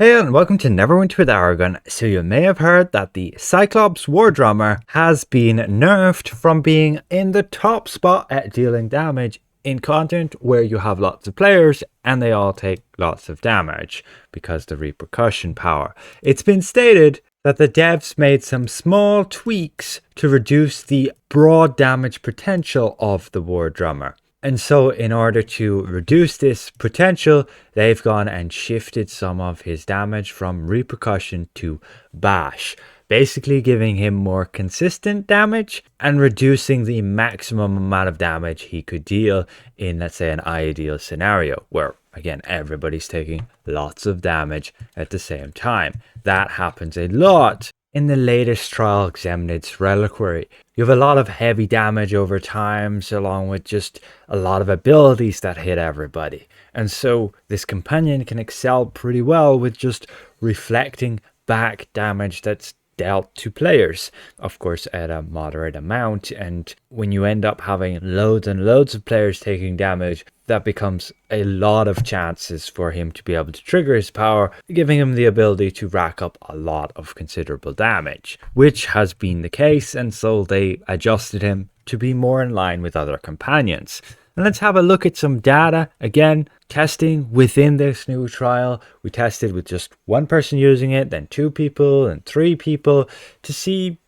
Hey and welcome to Neverwinter with Aragon. So you may have heard that the Cyclops War Drummer has been nerfed from being in the top spot at dealing damage in content where you have lots of players and they all take lots of damage because the repercussion power. It's been stated that the devs made some small tweaks to reduce the broad damage potential of the War Drummer. And so in order to reduce this potential, they've gone and shifted some of his damage from repercussion to bash, basically giving him more consistent damage and reducing the maximum amount of damage he could deal in, let's say, an ideal scenario where, again, everybody's taking lots of damage at the same time. That happens a lot in the latest trial, Xemnid's Reliquary. You have a lot of heavy damage over times, along with just a lot of abilities that hit everybody. And so this companion can excel pretty well with just reflecting back damage that's dealt to players, of course at a moderate amount. And when you end up having loads and loads of players taking damage, that becomes a lot of chances for him to be able to trigger his power, giving him the ability to rack up a lot of considerable damage, which has been the case, and so they adjusted him to be more in line with other companions. And let's have a look at some data. Again, testing within this new trial. We tested with just one person using it, then 2 people and 3 people to see,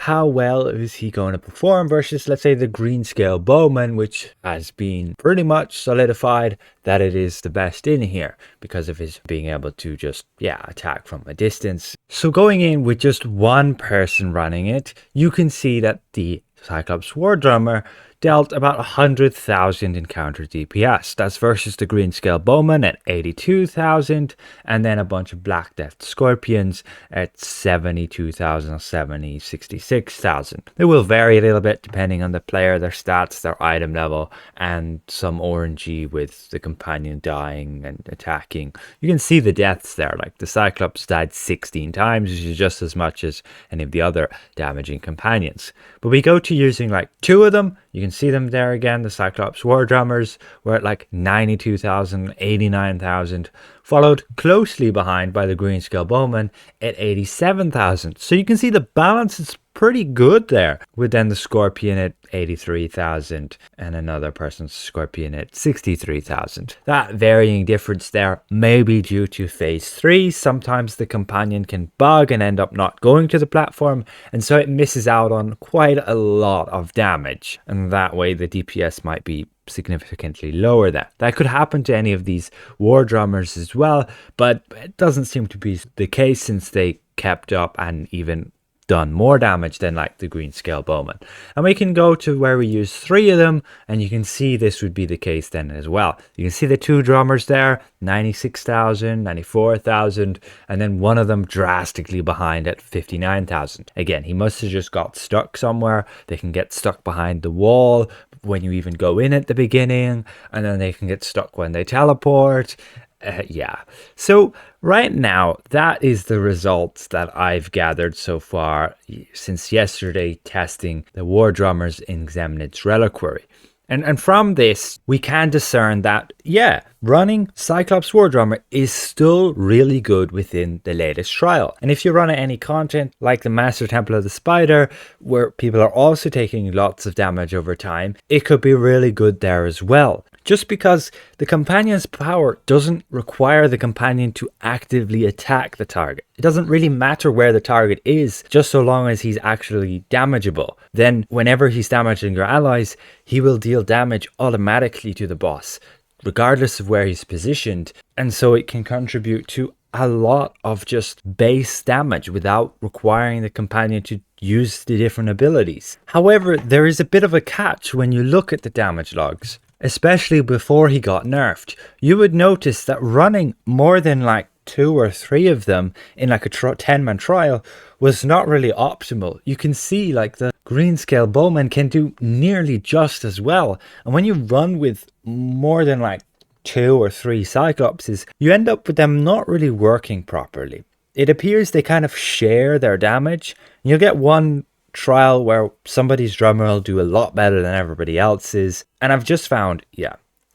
how well is he going to perform versus, let's say, the greenscale bowman, which has been pretty much solidified that it is the best in here because of his being able to just, attack from a distance. So going in with just one person running it, you can see that the Cyclops War Drummer dealt about 100,000 encounter DPS. That's versus the greenscale bowman at 82,000, and then a bunch of Black Death Scorpions at 72,000, 66,000. They will vary a little bit depending on the player, their stats, their item level, and some RNG with the companion dying and attacking. You can see the deaths there, like the Cyclops died 16 times, which is just as much as any of the other damaging companions. But we go to using like 2 of them. You can see them there again. The Cyclops War Drummers were at like 92,000, 89,000, followed closely behind by the greenscale bowman at 87,000. So you can see the balance is pretty good there, with then the Scorpion at 83,000 and another person's Scorpion at 63,000. That varying difference there may be due to phase 3. Sometimes the companion can bug and end up not going to the platform, and so it misses out on quite a lot of damage, and that way the DPS might be significantly lower. That could happen to any of these War Drummers as well, but it doesn't seem to be the case since they kept up and even done more damage than like the greenscale bowman. And we can go to where we use 3 of them, and you can see this would be the case then as well. You can see the 2 drummers there, 96,000, 94,000, and then one of them drastically behind at 59,000. Again, he must have just got stuck somewhere. They can get stuck behind the wall when you even go in at the beginning, and then they can get stuck when they teleport. So right now, that is the results that I've gathered so far since yesterday testing the War Drummers in Xemnid's Reliquary. And from this, we can discern that, running Cyclops War Drummer is still really good within the latest trial. And if you run any content like the Master Temple of the Spider, where people are also taking lots of damage over time, it could be really good there as well. Just because the companion's power doesn't require the companion to actively attack the target. It doesn't really matter where the target is, just so long as he's actually damageable. Then whenever he's damaging your allies, he will deal damage automatically to the boss, regardless of where he's positioned. And so it can contribute to a lot of just base damage without requiring the companion to use the different abilities. However, there is a bit of a catch when you look at the damage logs. Especially before he got nerfed, you would notice that running more than like 2 or 3 of them in like a 10-man trial was not really optimal. You can see like the greenscale bowman can do nearly just as well. And when you run with more than like 2 or 3 Cyclopses, you end up with them not really working properly. It appears they kind of share their damage. You'll get one trial where somebody's drummer will do a lot better than everybody else's, and I've just found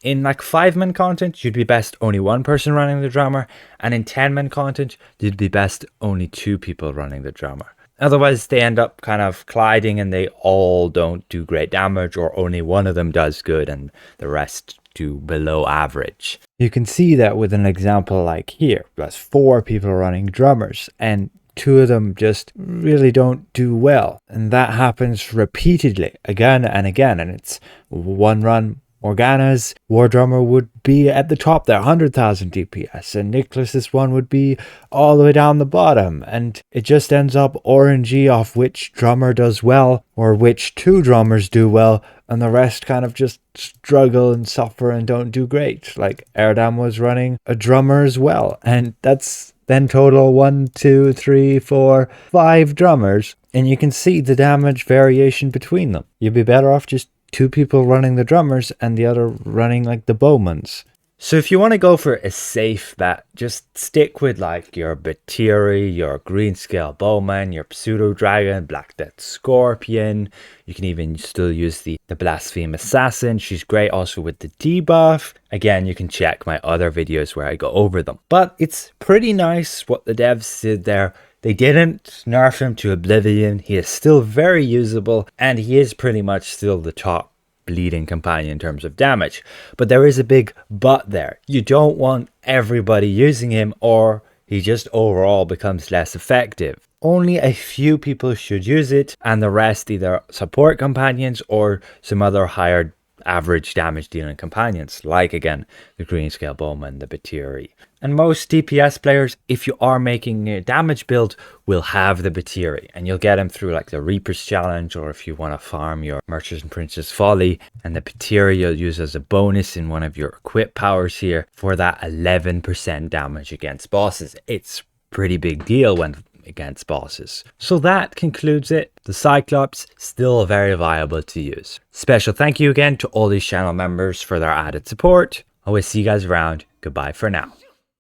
In like 5-man content, you'd be best only one person running the drummer, and in 10-man content, you'd be best only 2 people running the drummer. Otherwise, they end up kind of colliding and they all don't do great damage, or only one of them does good and the rest do below average. You can see that with an example like here. There's 4 people running drummers and 2 of them just really don't do well. And that happens repeatedly, again and again. And it's one run. Morgana's War Drummer would be at the top there, 100,000 DPS, and Nicholas's one would be all the way down the bottom, and it just ends up RNG off which drummer does well, or which 2 drummers do well, and the rest kind of just struggle and suffer and don't do great. Like Aragon was running a drummer as well, and that's then total 1, 2, 3, 4, 5 drummers, and you can see the damage variation between them. You'd be better off just 2 people running the drummers and the other running like the bowmans. So if you want to go for a safe bet, just stick with like your Batiri, your greenscale bowman, your pseudo dragon, Black Death Scorpion. You can even still use the Blaspheme Assassin. She's great also with the debuff. Again, you can check my other videos where I go over them. But it's pretty nice what the devs did there. They didn't nerf him to oblivion. He is still very usable, and he is pretty much still the top bleeding companion in terms of damage. But there is a big but there. You don't want everybody using him, or he just overall becomes less effective. Only a few people should use it, and the rest either support companions or some other higher average damage dealing companions, like again the greenscale bowman, the Batiri. And most DPS players, if you are making a damage build, will have the Batiri, and you'll get him through like the Reaper's Challenge, or if you want to farm your Merchant Prince's Folly, and the Batiri you'll use as a bonus in one of your equip powers here for that 11% damage against bosses. It's pretty big deal when against bosses. So that concludes it. The Cyclops, still very viable to use. Special thank you again to all these channel members for their added support. I will see you guys around. Goodbye for now.